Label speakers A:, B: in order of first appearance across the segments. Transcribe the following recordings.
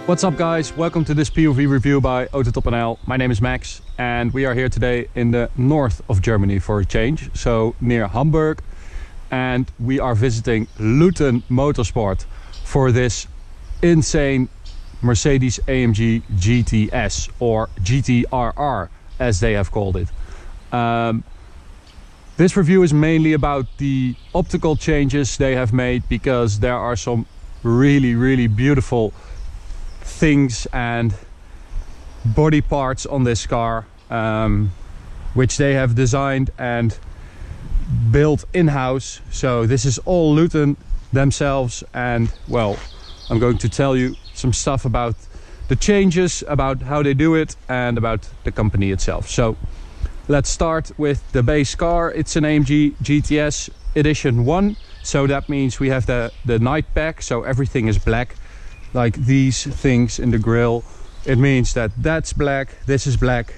A: What's up guys, welcome to this POV review by AutoTopNL. My name is Max and we are here today in the north of Germany for a change, so near Hamburg, and we are visiting Luethen Motorsport for this insane Mercedes AMG GTS, or GTRR as they have called it. This review is mainly about the optical changes they have made, because there are some really beautiful things and body parts on this car which they have designed and built in-house. So this is all Luethen themselves, and well, I'm going to tell you some stuff about the changes, about how they do it, and about the company itself. So let's start with the base car. It's an AMG GTS edition 1, so that means we have the night pack, so everything is black. Like these things in the grille, it means that that's black, this is black.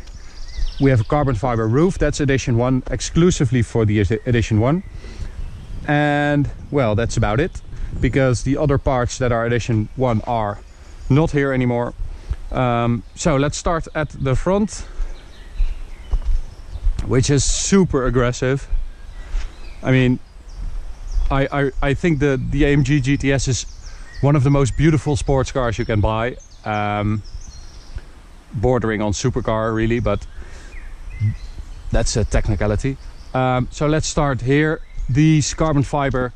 A: We have a carbon fiber roof, that's edition 1, exclusively for the edition 1. And well, that's about it, because the other parts that are edition 1 are not here anymore. So let's start at the front, which is super aggressive. I mean, I think the AMG GTS is one of the most beautiful sports cars you can buy, bordering on supercar really, but that's a technicality. So let's start here. These carbon fiber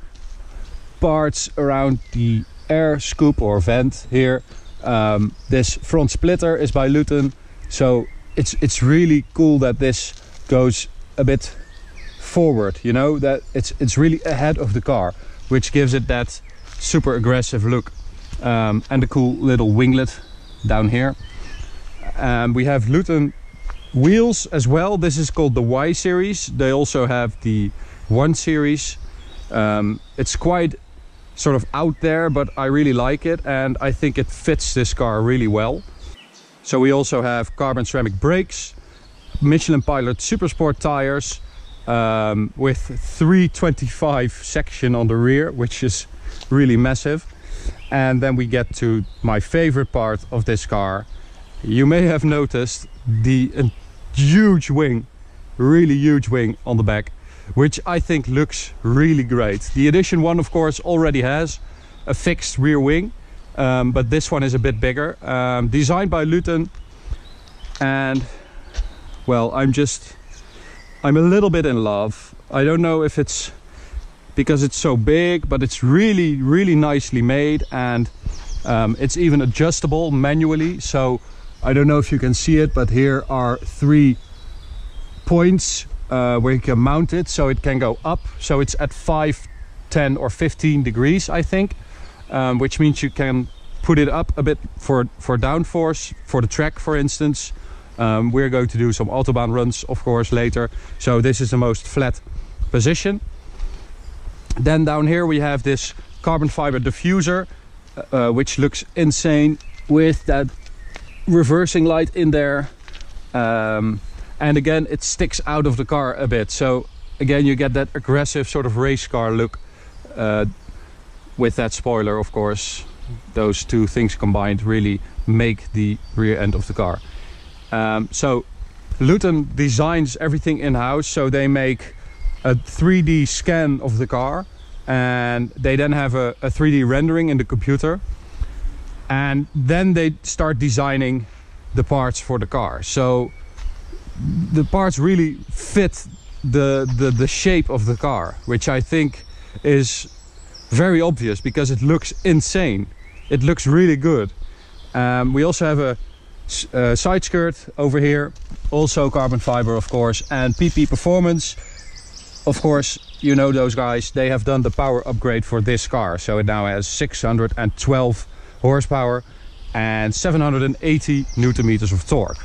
A: parts around the air scoop or vent here. This front splitter is by Luethen, so it's really cool that this goes a bit forward, you know, that it's really ahead of the car, which gives it that super aggressive look. And a cool little winglet down here. We have Luethen wheels as well. This is called the Y series. They also have the 1 series. It's quite sort of out there, but I really like it, and I think it fits this car really well. So we also have carbon ceramic brakes, Michelin Pilot Supersport tires, with 325 section on the rear, which is really massive. And then we get to my favorite part of this car. You may have noticed the huge wing, really huge wing on the back, which I think looks really great. The edition 1 of course already has a fixed rear wing, but this one is a bit bigger, designed by Luethen. And well, I'm a little bit in love. I don't know if it's because it's so big, but it's really nicely made, and it's even adjustable manually. So I don't know if you can see it, but here are 3 points where you can mount it, so it can go up. So it's at 5, 10 or 15 degrees, I think, which means you can put it up a bit for downforce, for the track for instance. We're going to do some autobahn runs of course later, so this is the most flat position. Then down here we have this carbon fiber diffuser, which looks insane with that reversing light in there. And again, it sticks out of the car a bit. So again, you get that aggressive sort of race car look with that spoiler, of course. Those two things combined really make the rear end of the car. So Luethen designs everything in-house, so they make a 3D scan of the car, and they then have a 3D rendering in the computer, and then they start designing the parts for the car. So the parts really fit the shape of the car, which I think is very obvious because it looks insane. It looks really good. We also have a side skirt over here, also carbon fiber of course, and PP Performance. Of course, you know those guys, they have done the power upgrade for this car, so it now has 612 horsepower and 780 Newton meters of torque.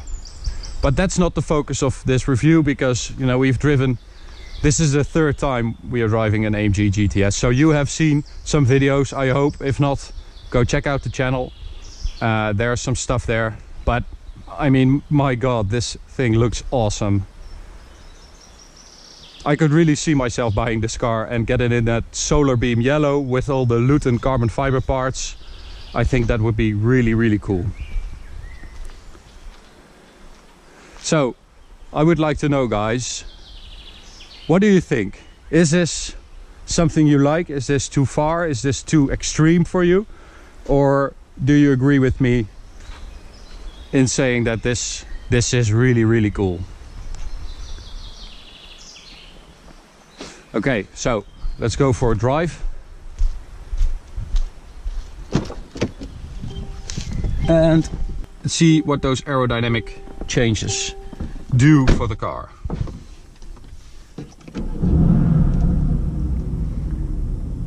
A: But that's not the focus of this review, because you know, we've driven, this is the 3rd time we are driving an AMG GTS, so you have seen some videos, I hope. If not, go check out the channel. There's some stuff there, but I mean, my god, this thing looks awesome. I could really see myself buying this car and get it in that solar beam yellow with all the Luethen carbon fiber parts. I think that would be really, really cool. So, I would like to know, guys, what do you think? Is this something you like? Is this too far? Is this too extreme for you? Or do you agree with me in saying that this is really, really cool? Okay, so let's go for a drive. And see what those aerodynamic changes do for the car.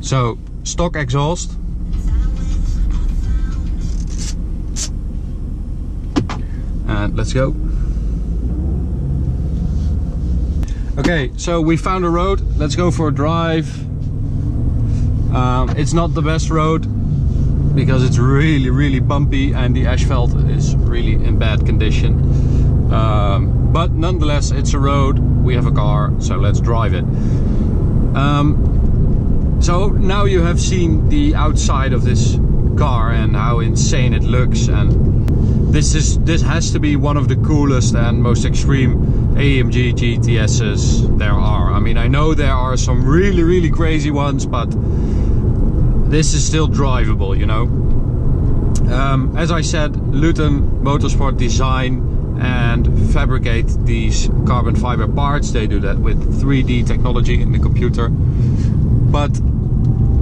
A: So, stock exhaust. And let's go. Okay, so we found a road. Let's go for a drive. It's not the best road because it's really, really bumpy and the asphalt is really in bad condition. But nonetheless, it's a road. We have a car, so let's drive it. So now you have seen the outside of this car and how insane it looks, and this has to be one of the coolest and most extreme AMG GTS's there are. I mean, I know there are some really, really crazy ones, but this is still drivable, you know. As I said, Luethen Motorsport design and fabricate these carbon fiber parts. They do that with 3D technology in the computer, but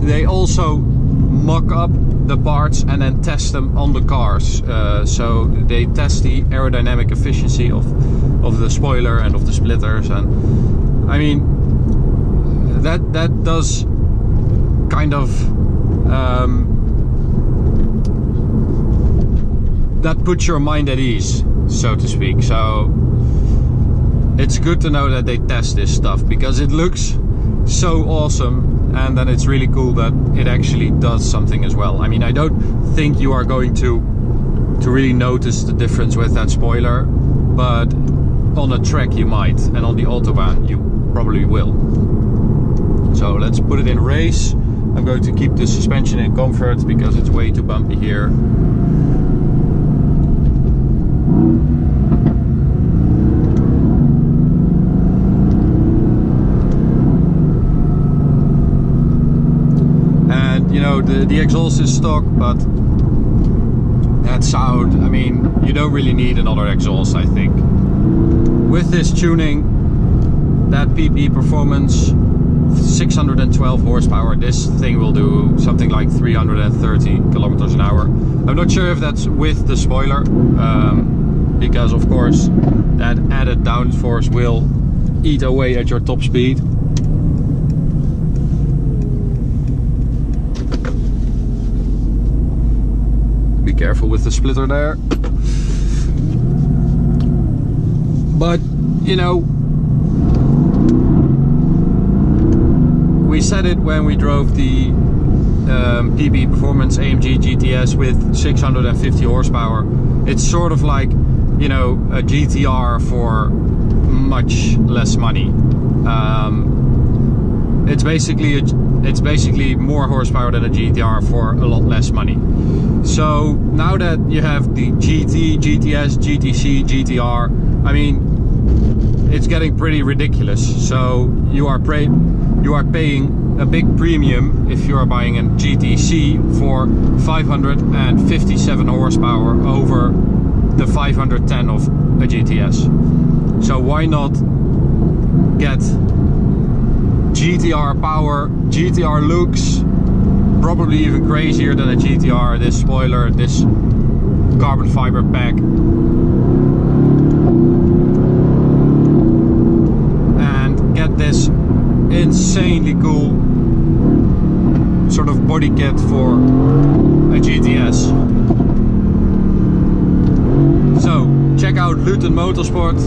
A: they also mock up the parts and then test them on the cars. So they test the aerodynamic efficiency of the spoiler and of the splitters, and I mean that does kind of that puts your mind at ease, so to speak. So it's good to know that they test this stuff because it looks so awesome, and then it's really cool that it actually does something as well. I mean, I don't think you are going to really notice the difference with that spoiler, but on a track you might, and on the autobahn you probably will. So let's put it in race. I'm going to keep the suspension in comfort because it's way too bumpy here. You know, the exhaust is stock, but that sound, I mean, you don't really need another exhaust, I think. With this tuning, that PP performance, 612 horsepower, this thing will do something like 330 kilometers an hour. I'm not sure if that's with the spoiler, because of course that added downforce will eat away at your top speed. Careful with the splitter there. But you know, we said it when we drove the PB Performance AMG GTS with 650 horsepower. It's sort of like, you know, a GTR for much less money. It's basically more horsepower than a GTR for a lot less money. So now that you have the GT, GTS, GTC, GTR, I mean, it's getting pretty ridiculous. So you are paying a big premium if you are buying a GTC for 557 horsepower over the 510 of a GTS. So why not get GTR power, GTR looks, probably even crazier than a GTR, this spoiler, this carbon fiber pack, and get this insanely cool sort of body kit for a GTS. So check out Luethen Motorsport.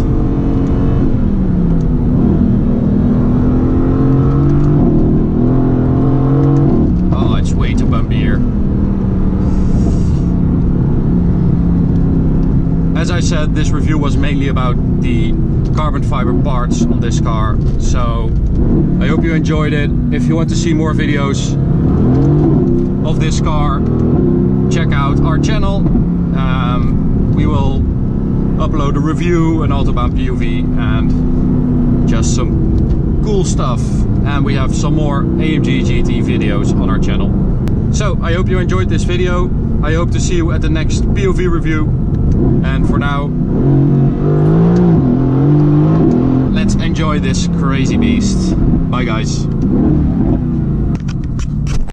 A: As I said, this review was mainly about the carbon fiber parts on this car, so I hope you enjoyed it. If you want to see more videos of this car, check out our channel. We will upload a review, an Autobahn POV, and just some cool stuff. And we have some more AMG GT videos on our channel. So I hope you enjoyed this video. I hope to see you at the next POV review. And for now, let's enjoy this crazy beast. Bye guys.